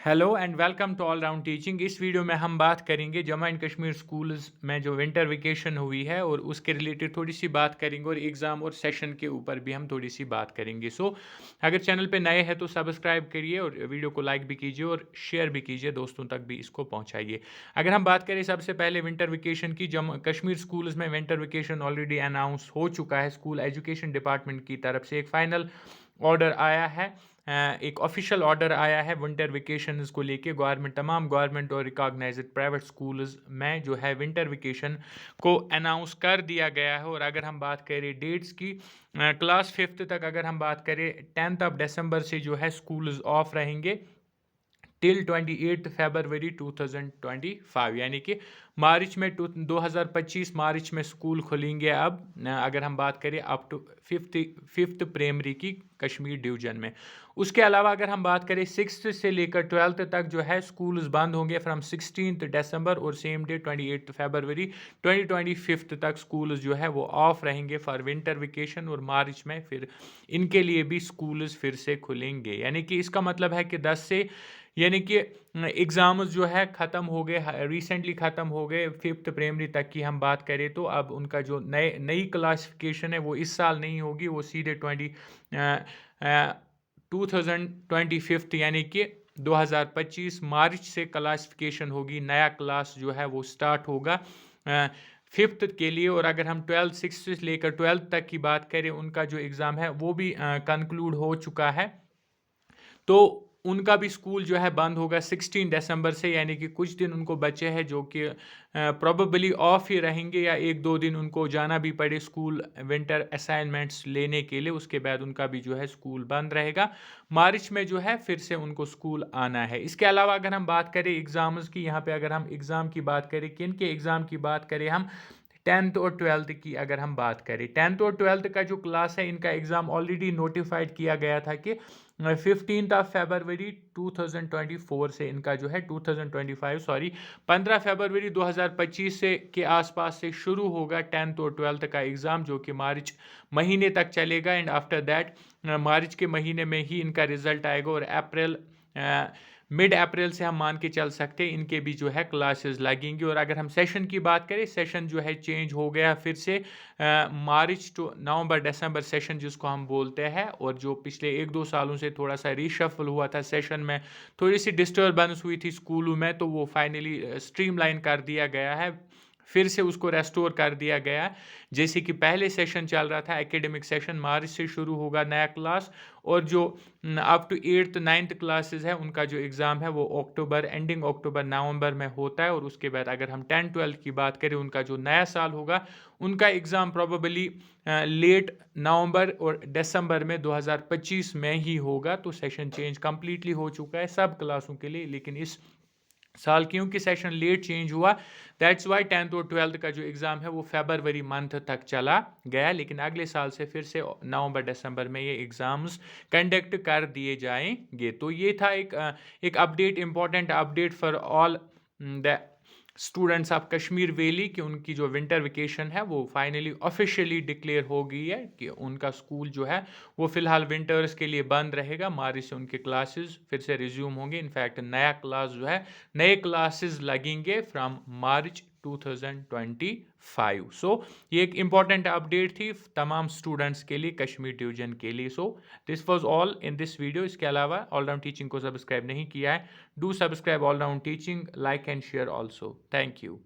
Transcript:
Hello and welcome to all round teaching. इस video में हम बात करेंगे जम्मू एंड कश्मीर स्कूल्स में जो विंटर वेकेशन हुई है और उसके रिलेटेड थोड़ी सी बात करेंगे और एग्ज़ाम और सेशन के ऊपर भी हम थोड़ी सी बात करेंगे। अगर चैनल पे नए हैं तो सब्सक्राइब करिए और वीडियो को लाइक भी कीजिए और शेयर भी कीजिए, दोस्तों तक भी इसको पहुंचाइए। अगर हम बात करें सबसे पहले विंटर वेकेशन की, जम्मू कश्मीर स्कूल्स में विंटर वेकेशन ऑलरेडी अनाउंस हो चुका है। स्कूल एजुकेशन डिपार्टमेंट की तरफ से एक फाइनल ऑर्डर आया है, एक ऑफिशियल ऑर्डर आया है विंटर वेकेशंस को लेके। तमाम गवर्नमेंट और रिकॉग्नाइज्ड प्राइवेट स्कूल्स में जो है विंटर वेकेशन को अनाउंस कर दिया गया है। और अगर हम बात करें डेट्स की, क्लास 5th तक अगर हम बात करें 10th ऑफ दिसंबर से जो है स्कूल्स ऑफ रहेंगे टिल 28 फरवरी 2025, यानी कि मार्च में 2025 मार्च में स्कूल खुलेंगे। अब अगर हम बात करें अप टू फिफ्थ प्राइमरी की कश्मीर डिवीजन में। उसके अलावा अगर हम बात करें 6th से लेकर 12th तक जो है स्कूल्स बंद होंगे फ्रॉम 16 दिसंबर, और सेम डे 28 फरवरी 2025 तक स्कूल्स जो है वो ऑफ रहेंगे फॉर विंटर वेकेशन। और मार्च में फिर इनके लिए भी स्कूल्स फिर से खुलेंगे, यानी कि इसका मतलब है कि 10 से, यानी कि एग्ज़ाम्स जो है ख़त्म हो गए, रिसेंटली ख़त्म हो गए। 5th प्राइमरी तक की हम बात करें तो अब उनका जो नई क्लासिफिकेशन है वो इस साल नहीं होगी, वो सीधे 2025 यानी कि 2025 मार्च से क्लासिफिकेशन होगी। नया क्लास जो है वो स्टार्ट होगा 5th के लिए। और अगर हम 6 से लेकर 12th तक की बात करें, उनका जो एग्ज़ाम है वो भी कंक्लूड हो चुका है, तो उनका भी स्कूल जो है बंद होगा 16 दिसंबर से। यानी कि कुछ दिन उनको बचे हैं जो कि प्रोबेबली ऑफ ही रहेंगे, या एक दो दिन उनको जाना भी पड़े स्कूल विंटर असाइनमेंट्स लेने के लिए। उसके बाद उनका भी जो है स्कूल बंद रहेगा। मार्च में जो है फिर से उनको स्कूल आना है। इसके अलावा अगर हम बात करें एग्ज़ाम्स की, यहाँ पे अगर हम एग्ज़ाम की बात करें, किन के एग्ज़ाम की बात करें, हम 10th और 12th की अगर हम बात करें, 10th और 12th का जो क्लास है इनका एग्ज़ाम ऑलरेडी नोटिफाइड किया गया था कि 15 फरवरी 2024 से इनका जो है 15 फरवरी 2025 से के आसपास से शुरू होगा 10th और 12th का एग्ज़ाम, जो कि मार्च महीने तक चलेगा। एंड आफ्टर दैट मार्च के महीने में ही इनका रिज़ल्ट आएगा, और अप्रैल मिड अप्रैल से हम मान के चल सकते हैं इनके भी जो है क्लासेस लगेंगी। और अगर हम सेशन की बात करें, सेशन जो है चेंज हो गया फिर से, मार्च टू नवंबर दिसंबर सेशन जिसको हम बोलते हैं। और जो पिछले 1-2 सालों से थोड़ा सा रीशफल हुआ था सेशन में, थोड़ी सी डिस्टर्बेंस हुई थी स्कूलों में, तो वो फाइनली स्ट्रीमलाइन कर दिया गया है, फिर से उसको रेस्टोर कर दिया गया। जैसे कि पहले सेशन चल रहा था एकेडमिक सेशन, मार्च से शुरू होगा नया क्लास, और जो up to 8th 9th classes है उनका जो एग्ज़ाम है वो अक्टूबर, एंडिंग अक्टूबर नवंबर में होता है। और उसके बाद अगर हम 10 12 की बात करें, उनका जो नया साल होगा उनका एग्ज़ाम प्रोबेबली लेट नवंबर और दिसंबर में 2025 में ही होगा। तो सेशन चेंज कम्प्लीटली हो चुका है सब क्लासों के लिए, लेकिन इस साल क्योंकि सेशन लेट चेंज हुआ, दैट्स वाई 10th और 12th का जो एग्ज़ाम है वो फरवरी मंथ तक चला गया। लेकिन अगले साल से फिर से नवंबर दिसंबर में ये एग्ज़ाम्स कंडक्ट कर दिए जाएंगे। तो ये था एक update, important update for all the students of Kashmir valley, कि उनकी जो विंटर वेकेशन है वो फाइनली ऑफिशियली डिक्लेयर हो गई है कि उनका स्कूल जो है वो फ़िलहाल विंटर्स के लिए बंद रहेगा। मार्च से उनके क्लासेस फिर से रिज्यूम होंगे। इनफैक्ट नया क्लास जो है, नए क्लासेस लगेंगे फ्रॉम मार्च 2025। ये एक इम्पॉर्टेंट अपडेट थी तमाम स्टूडेंट्स के लिए, कश्मीर डिवीजन के लिए। This was all in this video. इसके अलावा ऑल राउंड टीचिंग को सब्सक्राइब नहीं किया है, do subscribe all round teaching, like and share also. Thank you.